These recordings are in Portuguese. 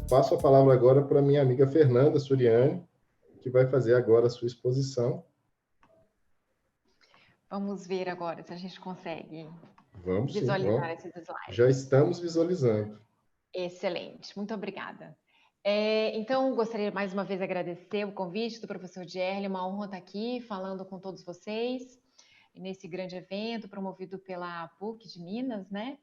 passo a palavra agora para minha amiga Fernanda Suriani, que vai fazer agora a sua exposição. Vamos ver agora se a gente consegue Vamos sim, visualizar vamos. esses slides. Já estamos visualizando. Excelente, muito obrigada. Então, gostaria mais uma vez de agradecer o convite do professor Dierle, uma honra estar aqui falando com todos vocês nesse grande evento promovido pela PUC de Minas, né?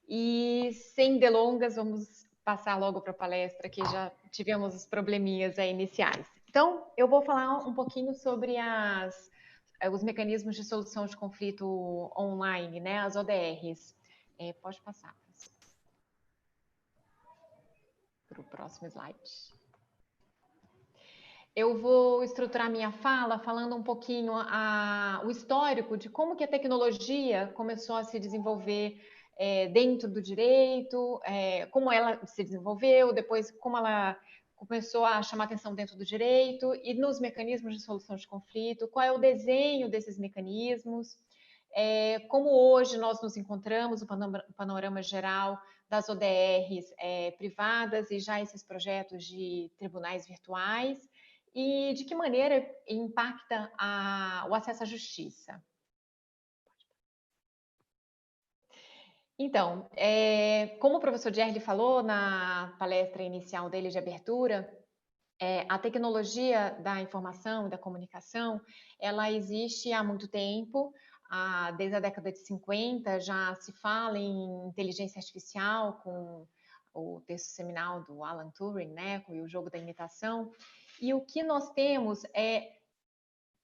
E sem delongas, vamos passar logo para a palestra, que já tivemos os probleminhas iniciais. Então, eu vou falar um pouquinho sobre os mecanismos de solução de conflito online, né? As ODRs. Pode passar para o próximo slide. Eu vou estruturar minha fala falando um pouquinho o histórico de como que a tecnologia começou a se desenvolver dentro do direito, como ela se desenvolveu, depois como ela começou a chamar atenção dentro do direito e nos mecanismos de solução de conflito, qual é o desenho desses mecanismos, como hoje nós nos encontramos, o panorama geral das ODRs privadas e já esses projetos de tribunais virtuais, e de que maneira impacta o acesso à justiça. Então, como o professor Dierle falou na palestra inicial dele de abertura, a tecnologia da informação e da comunicação, ela existe há muito tempo, desde a década de 50 já se fala em inteligência artificial com o texto seminal do Alan Turing, né, com o jogo da imitação. E o que nós temos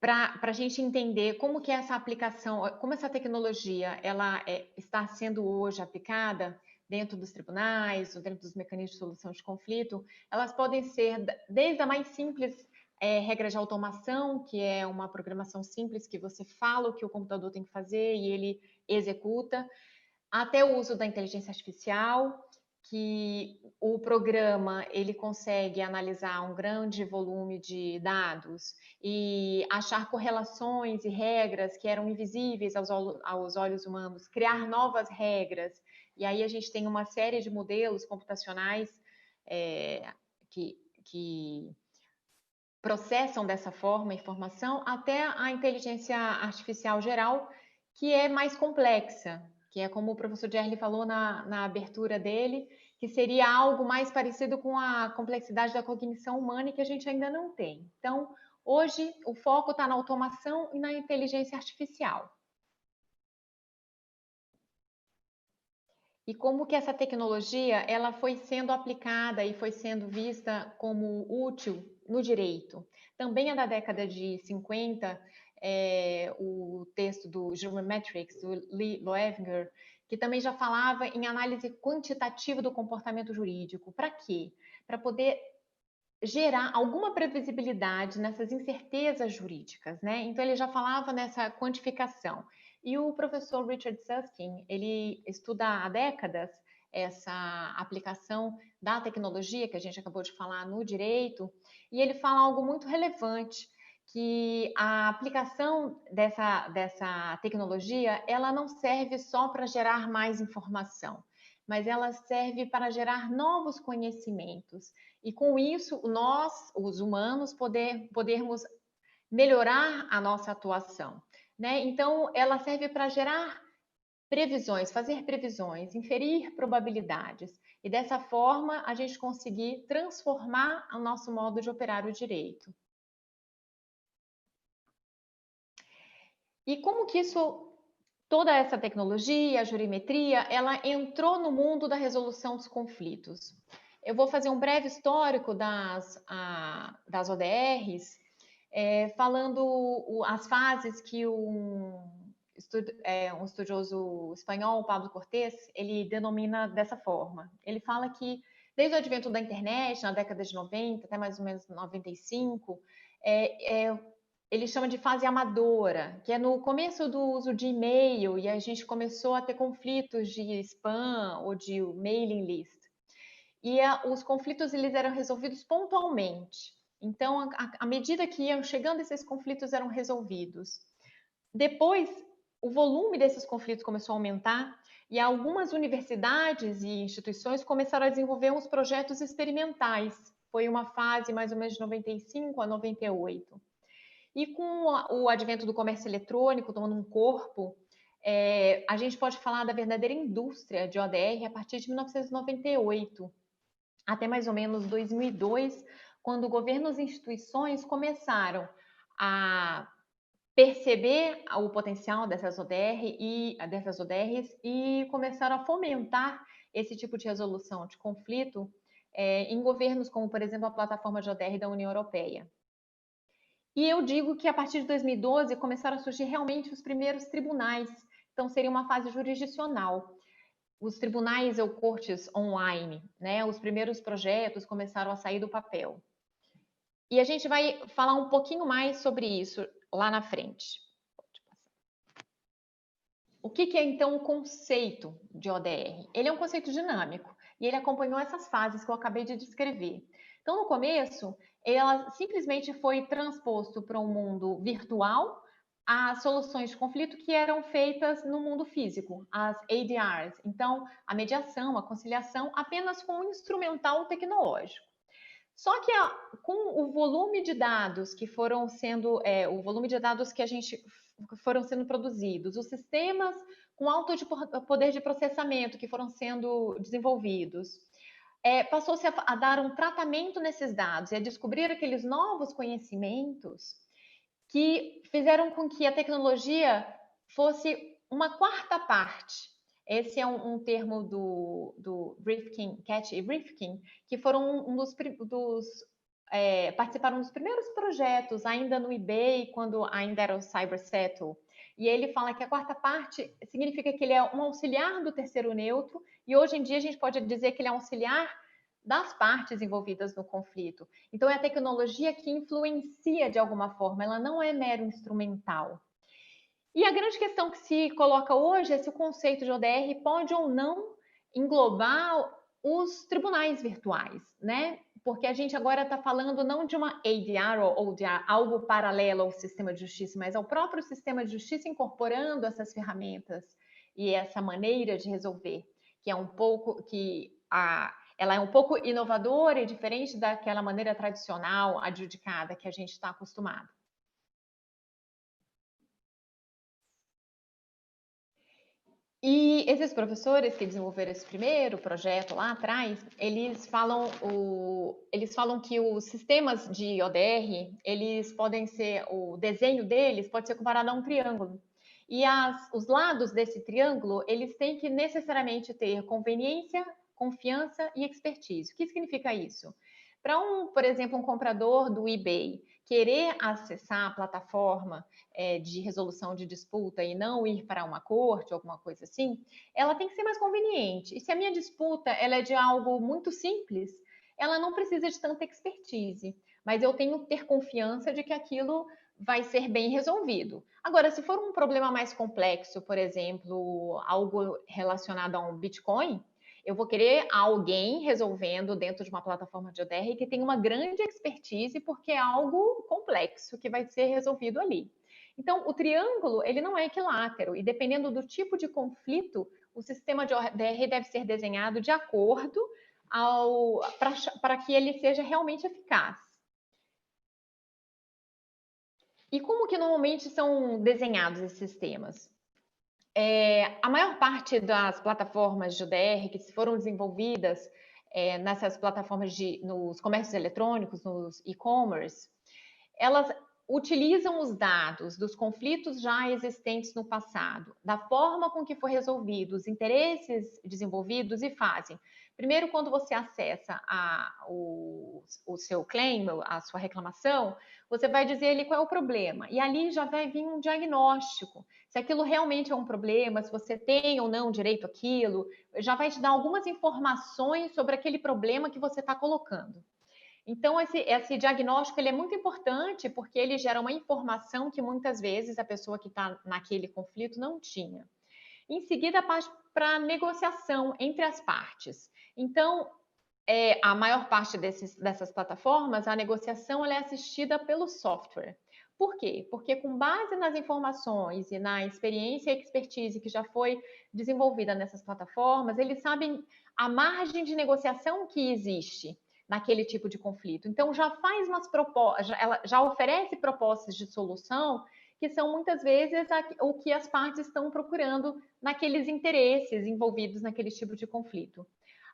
para a gente entender como que essa aplicação, como essa tecnologia ela está sendo hoje aplicada dentro dos tribunais, ou dentro dos mecanismos de solução de conflito, elas podem ser desde a mais simples regra de automação, que é uma programação simples que você fala o que o computador tem que fazer e ele executa, até o uso da inteligência artificial, que o programa ele consegue analisar um grande volume de dados e achar correlações e regras que eram invisíveis aos olhos humanos, criar novas regras. E aí a gente tem uma série de modelos computacionais que processam dessa forma a informação, até a inteligência artificial geral, que é mais complexa, que é como o professor Dierle falou na abertura dele, que seria algo mais parecido com a complexidade da cognição humana e que a gente ainda não tem. Então, hoje, o foco está na automação e na inteligência artificial. E como que essa tecnologia ela foi sendo aplicada e foi sendo vista como útil no direito. Também é da década de 50, o texto do Geometrics, do Lee Loevinger, que também já falava em análise quantitativa do comportamento jurídico. Para quê? Para poder gerar alguma previsibilidade nessas incertezas jurídicas, né? Então ele já falava nessa quantificação. E o professor Richard Susskind, ele estuda há décadas essa aplicação da tecnologia que a gente acabou de falar no direito, e ele fala algo muito relevante, que a aplicação dessa tecnologia, ela não serve só para gerar mais informação, mas ela serve para gerar novos conhecimentos. E com isso, nós, os humanos, podermos melhorar a nossa atuação, né? Então, ela serve para gerar previsões, fazer previsões, inferir probabilidades. E dessa forma, a gente conseguir transformar o nosso modo de operar o direito. E como que toda essa tecnologia, a jurimetria, ela entrou no mundo da resolução dos conflitos? Eu vou fazer um breve histórico das ODRs, falando as fases que um estudioso espanhol, Pablo Cortés, ele denomina dessa forma. Ele fala que desde o advento da internet, na década de 90, até mais ou menos 95, ele chama de fase amadora, que é no começo do uso de e-mail, e a gente começou a ter conflitos de spam ou de mailing list. E os conflitos eles eram resolvidos pontualmente. Então, à medida que iam chegando, esses conflitos eram resolvidos. Depois, o volume desses conflitos começou a aumentar E algumas universidades e instituições começaram a desenvolver uns projetos experimentais. Foi uma fase mais ou menos de 95 a 98. E com o advento do comércio eletrônico tomando um corpo, a gente pode falar da verdadeira indústria de ODR a partir de 1998, até mais ou menos 2002, quando governos e instituições começaram a perceber o potencial dessas ODRs e começaram a fomentar esse tipo de resolução de conflito em governos como, por exemplo, a plataforma de ODR da União Europeia. E eu digo que a partir de 2012 começaram a surgir realmente os primeiros tribunais, então seria uma fase jurisdicional. Os tribunais ou cortes online, né? Os primeiros projetos começaram a sair do papel. E a gente vai falar um pouquinho mais sobre isso lá na frente. O que é então o conceito de ODR? Ele é um conceito dinâmico e ele acompanhou essas fases que eu acabei de descrever. Então, no começo, ela simplesmente foi transposto para um mundo virtual as soluções de conflito que eram feitas no mundo físico, as ADRs. Então, a mediação, a conciliação, apenas com um instrumental tecnológico. Só que com o volume de dados que foram sendo, o volume de dados que foram sendo produzidos, os sistemas com alto poder de processamento que foram sendo desenvolvidos, passou-se a dar um tratamento nesses dados e a descobrir aqueles novos conhecimentos que fizeram com que a tecnologia fosse uma quarta parte. Esse é um termo do Rifkin, Cat e Rifkin, que foram participaram dos primeiros projetos, ainda no eBay, quando ainda era o CyberSettle. E ele fala que a quarta parte significa que ele é um auxiliar do terceiro neutro, e hoje em dia a gente pode dizer que ele é um auxiliar das partes envolvidas no conflito. Então, é a tecnologia que influencia de alguma forma, ela não é mero instrumental. E a grande questão que se coloca hoje é se o conceito de ODR pode ou não englobar os tribunais virtuais, né? Porque a gente agora está falando não de uma ADR ou de algo paralelo ao sistema de justiça, mas ao próprio sistema de justiça incorporando essas ferramentas e essa maneira de resolver, que é um pouco ela é um pouco inovadora e diferente daquela maneira tradicional adjudicada que a gente está acostumado. E esses professores que desenvolveram esse primeiro projeto lá atrás, eles falam que os sistemas de ODR, eles podem ser, o desenho deles pode ser comparado a um triângulo. E os lados desse triângulo, eles têm que necessariamente ter conveniência, confiança e expertise. O que significa isso? Para por exemplo, um comprador do eBay querer acessar a plataforma de resolução de disputa e não ir para uma corte ou alguma coisa assim, ela tem que ser mais conveniente. E se a minha disputa ela é de algo muito simples, ela não precisa de tanta expertise, mas eu tenho que ter confiança de que aquilo vai ser bem resolvido. Agora, se for um problema mais complexo, por exemplo, algo relacionado a um Bitcoin, eu vou querer alguém resolvendo dentro de uma plataforma de ODR que tem uma grande expertise, porque é algo complexo que vai ser resolvido ali. Então, o triângulo, ele não é equilátero, e dependendo do tipo de conflito, o sistema de ODR deve ser desenhado de acordo para que ele seja realmente eficaz. E como que normalmente são desenhados esses sistemas? A maior parte das plataformas de ODR que foram desenvolvidas nessas plataformas nos comércios eletrônicos, nos e-commerce, elas utilizam os dados dos conflitos já existentes no passado, da forma com que foi resolvido, os interesses desenvolvidos e fazem. Primeiro, quando você acessa o seu claim, a sua reclamação, você vai dizer ali qual é o problema. E ali já vai vir um diagnóstico. Se aquilo realmente é um problema, se você tem ou não direito àquilo, já vai te dar algumas informações sobre aquele problema que você está colocando. Então, esse diagnóstico ele é muito importante porque ele gera uma informação que muitas vezes a pessoa que está naquele conflito não tinha. Em seguida, parte para a negociação entre as partes. Então, a maior parte dessas plataformas, a negociação ela é assistida pelo software. Por quê? Porque com base nas informações e na experiência e expertise que já foi desenvolvida nessas plataformas, eles sabem a margem de negociação que existe naquele tipo de conflito. Então já faz umas propostas, ela já oferece propostas de solução que são muitas vezes o que as partes estão procurando naqueles interesses envolvidos naquele tipo de conflito.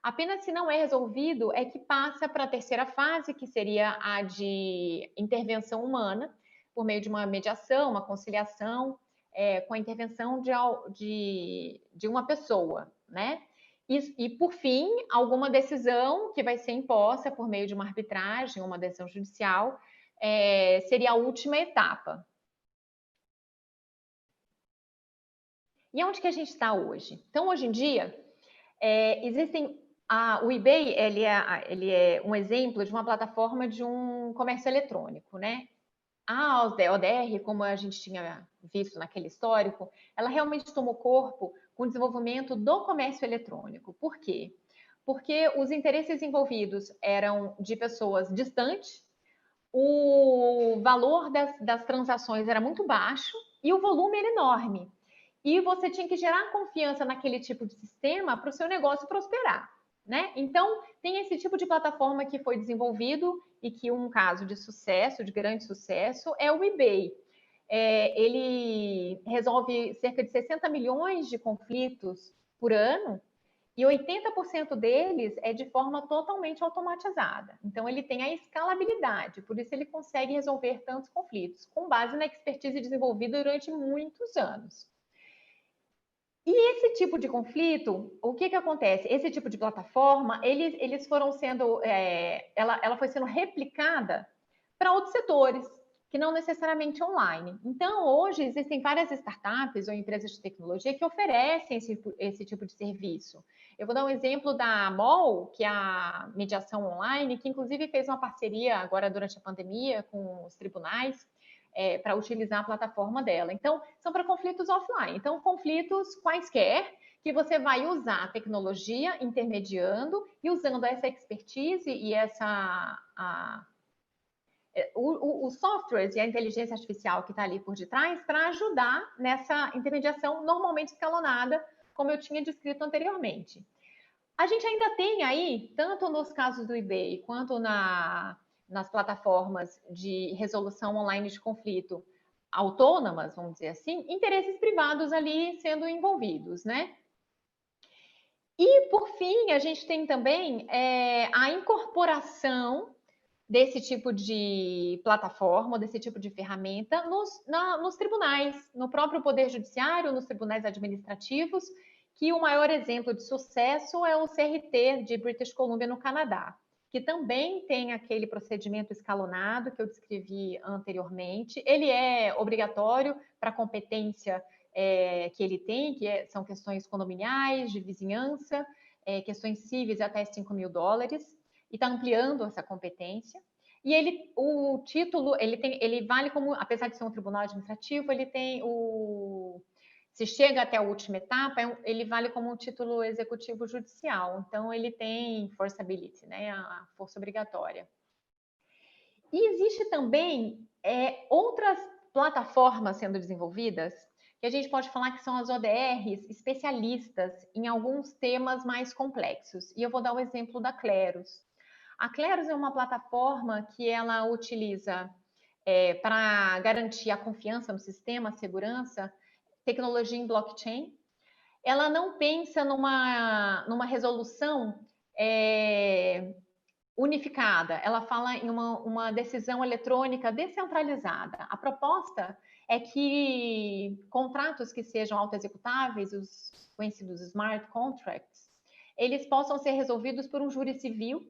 Apenas se não é resolvido é que passa para a terceira fase, que seria a de intervenção humana, por meio de uma mediação, uma conciliação, com a intervenção de uma pessoa, né? E, por fim, alguma decisão que vai ser imposta por meio de uma arbitragem, uma decisão judicial, seria a última etapa. E onde que a gente está hoje? Então, hoje em dia, existem... o eBay, ele é um exemplo de uma plataforma de um comércio eletrônico, né? A ODR, como a gente tinha visto naquele histórico, ela realmente tomou corpo com o desenvolvimento do comércio eletrônico. Por quê? Porque os interesses envolvidos eram de pessoas distantes, o valor das transações era muito baixo e o volume era enorme. E você tinha que gerar confiança naquele tipo de sistema para o seu negócio prosperar, né? Então, tem esse tipo de plataforma que foi desenvolvido e que um caso de sucesso, de grande sucesso, é o eBay. Ele resolve cerca de 60 milhões de conflitos por ano e 80% deles é de forma totalmente automatizada. Então, ele tem a escalabilidade, por isso ele consegue resolver tantos conflitos, com base na expertise desenvolvida durante muitos anos. E esse tipo de conflito, o que acontece? Esse tipo de plataforma, eles foram sendo, ela foi sendo replicada para outros setores, que não necessariamente online. Então, hoje, existem várias startups ou empresas de tecnologia que oferecem esse tipo de serviço. Eu vou dar um exemplo da MOL, que é a mediação online, que inclusive fez uma parceria agora durante a pandemia com os tribunais, para utilizar a plataforma dela. Então, são para conflitos offline. Então, conflitos quaisquer, que você vai usar a tecnologia intermediando e usando essa expertise e os softwares e a inteligência artificial que está ali por detrás para ajudar nessa intermediação normalmente escalonada, como eu tinha descrito anteriormente. A gente ainda tem aí, tanto nos casos do eBay quanto nas plataformas de resolução online de conflito autônomas, vamos dizer assim, interesses privados ali sendo envolvidos, né? E, por fim, a gente tem também a incorporação desse tipo de plataforma, desse tipo de ferramenta nos tribunais, no próprio Poder Judiciário, nos tribunais administrativos, que o maior exemplo de sucesso é o CRT de British Columbia, no Canadá, que também tem aquele procedimento escalonado que eu descrevi anteriormente. Ele é obrigatório para a competência que ele tem, são questões condominiais, de vizinhança, questões cíveis até $5.000, e está ampliando essa competência. E o título, ele vale como, apesar de ser um tribunal administrativo, ele tem se chega até a última etapa, ele vale como um título executivo judicial. Então, ele tem forcibility, né, a força obrigatória. E existe também outras plataformas sendo desenvolvidas, que a gente pode falar que são as ODRs especialistas em alguns temas mais complexos. E eu vou dar o exemplo da Cleros. A Cleros é uma plataforma que ela utiliza, para garantir a confiança no sistema, a segurança, tecnologia em blockchain. Ela não pensa numa resolução unificada, ela fala em uma decisão eletrônica descentralizada. A proposta é que contratos que sejam autoexecutáveis, os conhecidos smart contracts, eles possam ser resolvidos por um júri civil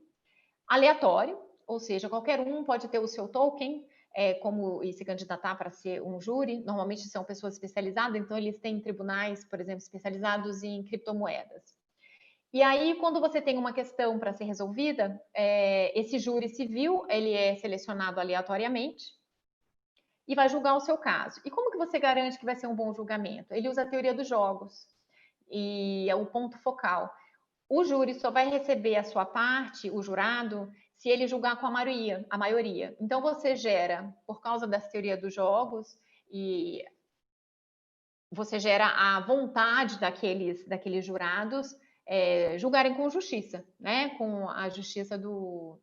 aleatório, ou seja, qualquer um pode ter o seu token e se candidatar para ser um júri. Normalmente são pessoas especializadas, então eles têm tribunais, por exemplo, especializados em criptomoedas. E aí, quando você tem uma questão para ser resolvida, esse júri civil, ele é selecionado aleatoriamente e vai julgar o seu caso. E como que você garante que vai ser um bom julgamento? Ele usa a teoria dos jogos e é o ponto focal. O júri só vai receber a sua parte, o jurado, se ele julgar com a maioria. Então, você gera, por causa dessa teoria dos jogos, e você gera a vontade daqueles jurados julgarem com justiça, né? Com a justiça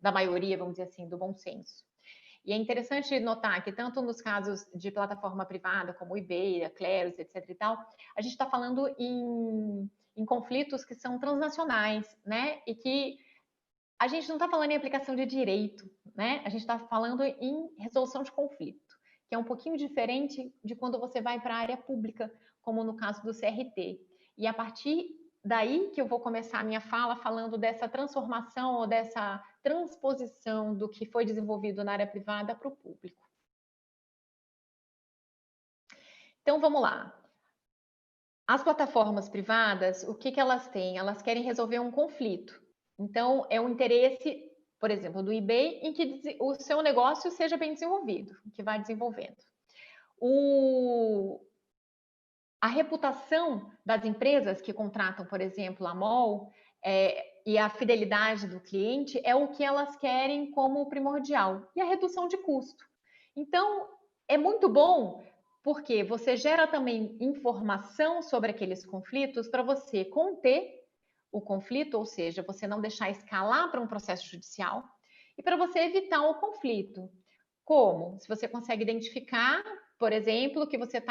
da maioria, vamos dizer assim, do bom senso. E é interessante notar que tanto nos casos de plataforma privada, como o eBay, a Cleros, etc e tal, a gente está falando em conflitos que são transnacionais, né? E que a gente não está falando em aplicação de direito, né? A gente está falando em resolução de conflito, que é um pouquinho diferente de quando você vai para a área pública, como no caso do CRT. E a partir daí que eu vou começar a minha fala falando dessa transformação ou dessa transposição do que foi desenvolvido na área privada para o público. Então, vamos lá. As plataformas privadas, o que elas têm? Elas querem resolver um conflito. Então, é um interesse, por exemplo, do eBay, em que o seu negócio seja bem desenvolvido, que vai desenvolvendo. A reputação das empresas que contratam, por exemplo, a MOL, e a fidelidade do cliente é o que elas querem como primordial. E a redução de custo. Então, é muito bom porque você gera também informação sobre aqueles conflitos para você conter o conflito, ou seja, você não deixar escalar para um processo judicial, e para você evitar o conflito. Como? Se você consegue identificar, por exemplo, que você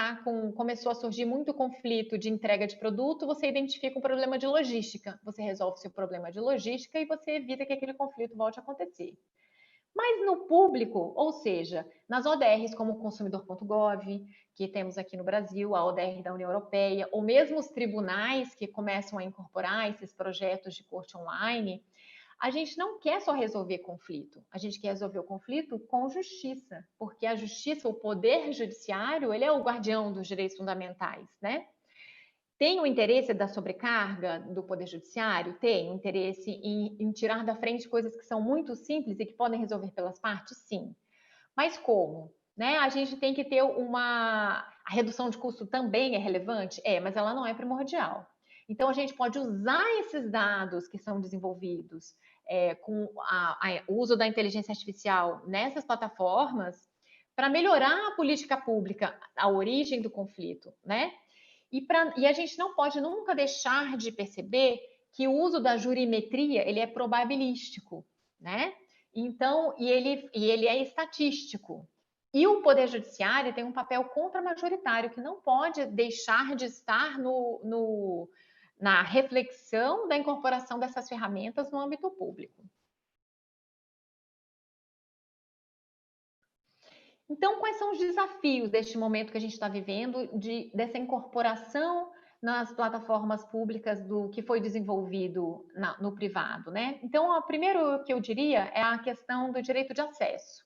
começou a surgir muito conflito de entrega de produto, você identifica um problema de logística, você resolve seu problema de logística e você evita que aquele conflito volte a acontecer. Mas no público, ou seja, nas ODRs como o consumidor.gov, que temos aqui no Brasil, a ODR da União Europeia, ou mesmo os tribunais que começam a incorporar esses projetos de corte online, a gente não quer só resolver conflito, a gente quer resolver o conflito com justiça, porque a justiça, o poder judiciário, ele é o guardião dos direitos fundamentais, né? Tem o interesse da sobrecarga do Poder Judiciário? Tem o interesse em tirar da frente coisas que são muito simples e que podem resolver pelas partes? Sim. Mas como? Né? A gente tem que ter A redução de custo também é relevante? Mas ela não é primordial. Então, a gente pode usar esses dados que são desenvolvidos com o uso da inteligência artificial nessas plataformas para melhorar a política pública, a origem do conflito, né? E a gente não pode nunca deixar de perceber que o uso da jurimetria ele é probabilístico, né? Então, ele é estatístico. E o Poder Judiciário tem um papel contramajoritário que não pode deixar de estar na reflexão da incorporação dessas ferramentas no âmbito público. Então, quais são os desafios deste momento que a gente está vivendo, dessa incorporação nas plataformas públicas do que foi desenvolvido no privado, né? Então, o primeiro que eu diria é a questão do direito de acesso.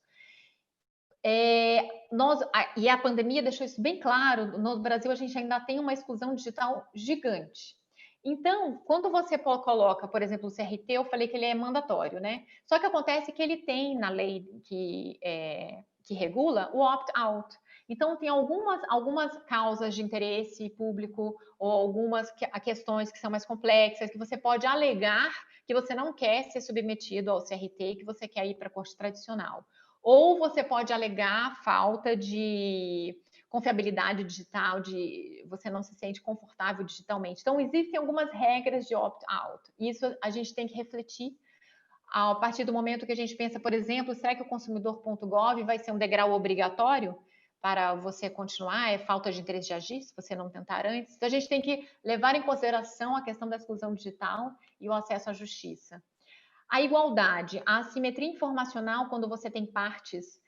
E a pandemia deixou isso bem claro, no Brasil a gente ainda tem uma exclusão digital gigante. Então, quando você coloca, por exemplo, o CRT, eu falei que ele é mandatório, né? Só que acontece que ele tem na lei que regula o opt-out. Então, tem algumas causas de interesse público ou algumas questões que são mais complexas, que você pode alegar que você não quer ser submetido ao CRT, que você quer ir para a corte tradicional. Ou você pode alegar falta de confiabilidade digital, de você não se sente confortável digitalmente. Então, existem algumas regras de opt-out. Isso a gente tem que refletir a partir do momento que a gente pensa, por exemplo, será que o consumidor.gov vai ser um degrau obrigatório para você continuar? É falta de interesse de agir se você não tentar antes? Então, a gente tem que levar em consideração a questão da exclusão digital e o acesso à justiça. A igualdade, a assimetria informacional, quando você tem partes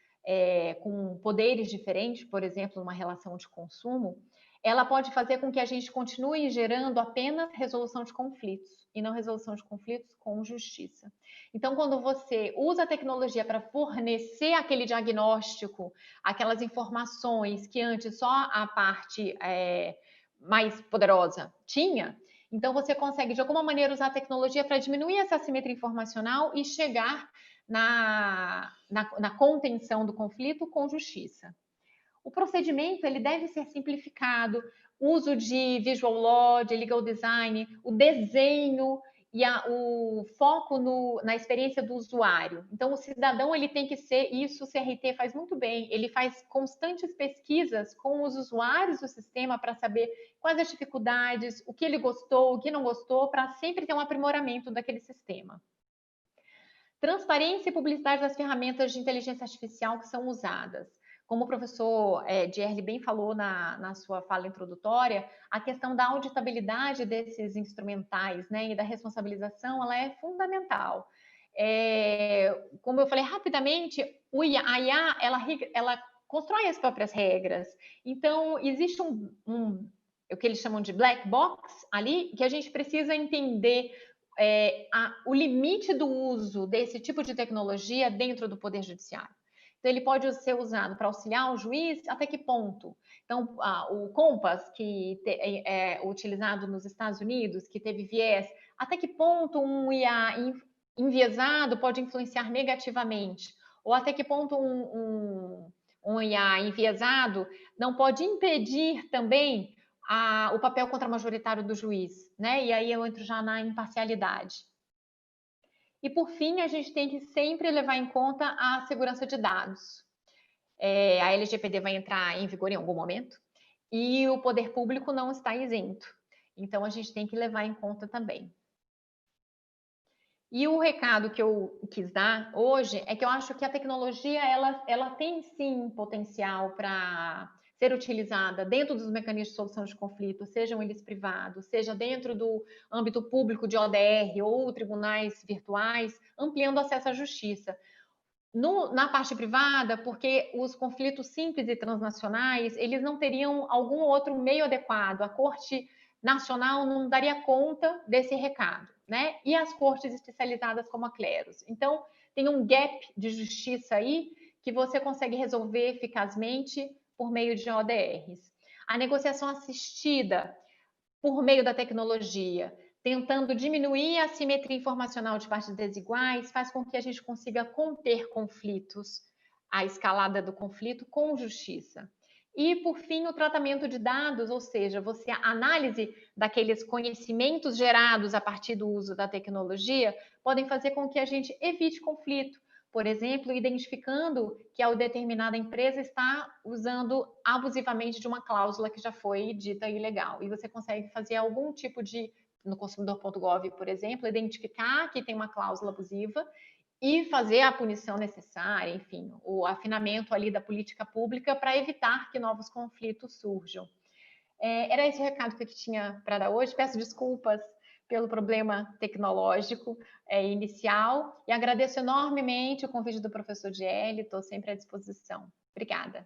com poderes diferentes, por exemplo, numa relação de consumo, ela pode fazer com que a gente continue gerando apenas resolução de conflitos e não resolução de conflitos com justiça. Então, quando você usa a tecnologia para fornecer aquele diagnóstico, aquelas informações que antes só a parte mais poderosa tinha, então você consegue, de alguma maneira, usar a tecnologia para diminuir essa assimetria informacional e chegar na contenção do conflito com justiça. O procedimento ele deve ser simplificado, uso de visual law, de legal design, o desenho e o foco na experiência do usuário. Então, o cidadão ele tem que ser, isso o CRT faz muito bem, ele faz constantes pesquisas com os usuários do sistema para saber quais as dificuldades, o que ele gostou, o que não gostou, para sempre ter um aprimoramento daquele sistema. Transparência e publicidade das ferramentas de inteligência artificial que são usadas. Como o professor Gerli bem falou na sua fala introdutória, a questão da auditabilidade desses instrumentais, né, e da responsabilização, ela é fundamental. Como eu falei rapidamente, a IA, ela constrói as próprias regras. Então, existe o que eles chamam de black box ali, que a gente precisa entender o limite do uso desse tipo de tecnologia dentro do Poder Judiciário. Então, ele pode ser usado para auxiliar o juiz até que ponto? Então, o Compass, que é utilizado nos Estados Unidos, que teve viés, até que ponto um IA enviesado pode influenciar negativamente? Ou até que ponto um IA enviesado não pode impedir também o papel contra-majoritário do juiz, né? E aí eu entro já na imparcialidade. E por fim, a gente tem que sempre levar em conta a segurança de dados. A LGPD vai entrar em vigor em algum momento e o poder público não está isento. Então, a gente tem que levar em conta também. E o recado que eu quis dar hoje é que eu acho que a tecnologia ela tem sim potencial para ser utilizada dentro dos mecanismos de solução de conflito, sejam eles privados, seja dentro do âmbito público de ODR ou tribunais virtuais, ampliando o acesso à justiça. Na parte privada, porque os conflitos simples e transnacionais, eles não teriam algum outro meio adequado. A Corte Nacional não daria conta desse recado, né? E as cortes especializadas como a Cleros. Então, tem um gap de justiça aí que você consegue resolver eficazmente por meio de ODRs. A negociação assistida por meio da tecnologia, tentando diminuir a assimetria informacional de partes desiguais, faz com que a gente consiga conter conflitos, a escalada do conflito com justiça. E, por fim, o tratamento de dados, ou seja, a análise daqueles conhecimentos gerados a partir do uso da tecnologia, podem fazer com que a gente evite conflito. Por exemplo, identificando que a determinada empresa está usando abusivamente de uma cláusula que já foi dita ilegal. E você consegue fazer algum tipo de, no consumidor.gov, por exemplo, identificar que tem uma cláusula abusiva e fazer a punição necessária, enfim, o afinamento ali da política pública para evitar que novos conflitos surjam. Era esse o recado que eu tinha para dar hoje. Peço desculpas pelo problema tecnológico inicial e agradeço enormemente o convite do professor Gerli, estou sempre à disposição. Obrigada.